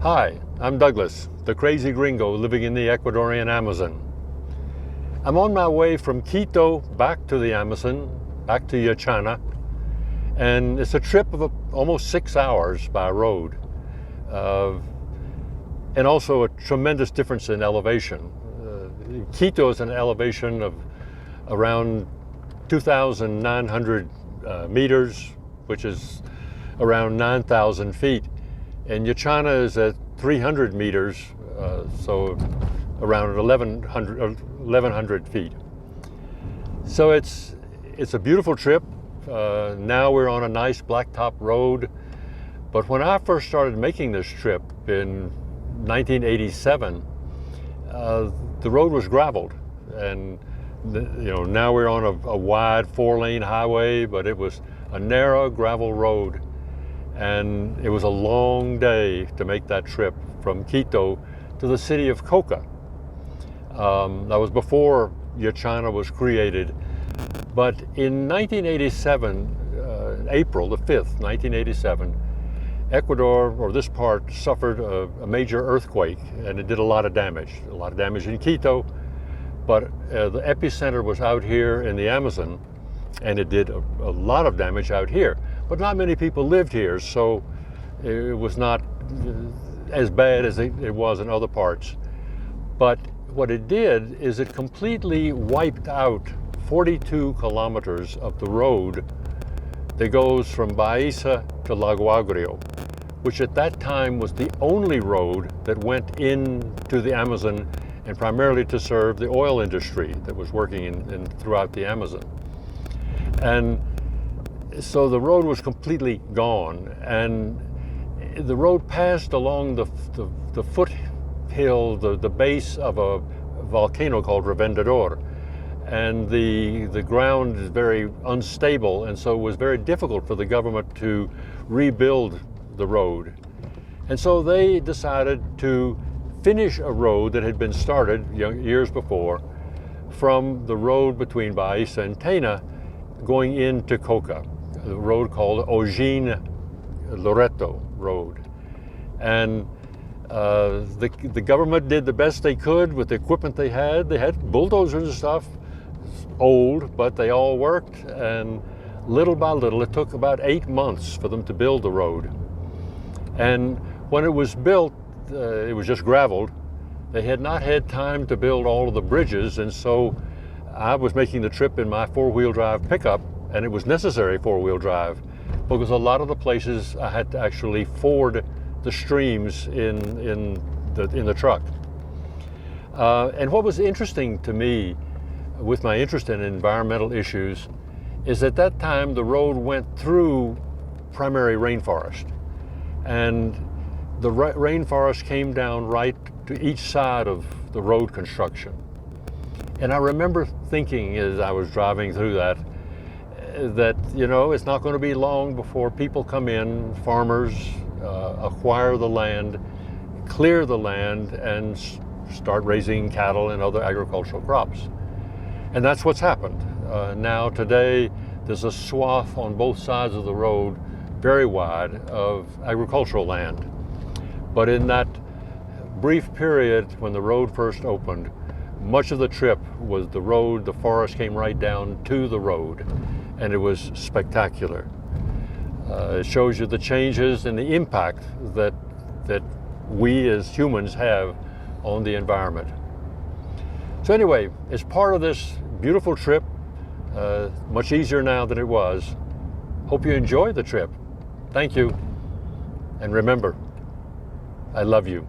Hi, I'm Douglas, the crazy gringo living in the Ecuadorian Amazon. I'm on my way from Quito back to the Amazon, back to Yachana, and it's a trip of almost 6 hours by road, and also a tremendous difference in elevation. Quito is an elevation of around 2,900 meters, which is around 9,000 feet. And Yachana is at 300 meters, so around 1,100 feet. So it's a beautiful trip. Now we're on a nice blacktop road. But when I first started making this trip in 1987, the road was graveled, and now we're on a wide 4-lane highway, but it was a narrow gravel road. And it was a long day to make that trip from Quito to the city of Coca. That was before Yachana was created. But in 1987, April the 5th, 1987, Ecuador, or this part, suffered a major earthquake, and it did a lot of damage. A lot of damage in Quito, but the epicenter was out here in the Amazon, and it did a lot of damage out here. But not many people lived here, so it was not as bad as it was in other parts. But what it did is it completely wiped out 42 kilometers of the road that goes from Baiza to Lago Agrio, which at that time was the only road that went into the Amazon and primarily to serve the oil industry that was working throughout the Amazon. And so the road was completely gone, and the road passed along the foothill, the base of a volcano called Revendedor, and the ground is very unstable, and so it was very difficult for the government to rebuild the road. And so they decided to finish a road that had been started years before from the road between Baiza and Tena going into Coca, the road called Ojin Loreto Road. And the government did the best they could with the equipment they had. They had bulldozers and stuff, old, but they all worked. And little by little, it took about 8 months for them to build the road. And when it was built, it was just graveled. They had not had time to build all of the bridges, and so I was making the trip in my 4-wheel drive pickup, and it was necessary 4-wheel drive because a lot of the places I had to actually ford the streams in the truck. And what was interesting to me with my interest in environmental issues is at that time the road went through primary rainforest, and the rainforest came down right to each side of the road construction. And I remember thinking as I was driving through that it's not going to be long before people come in, farmers acquire the land, clear the land, and start raising cattle and other agricultural crops. And that's what's happened. Now today, there's a swath on both sides of the road, very wide, of agricultural land. But in that brief period when the road first opened, much of the trip was the road, the forest came right down to the road, and it was spectacular. It shows you the changes and the impact that we as humans have on the environment. So anyway, as part of this beautiful trip, much easier now than it was, hope you enjoy the trip. Thank you, and remember, I love you.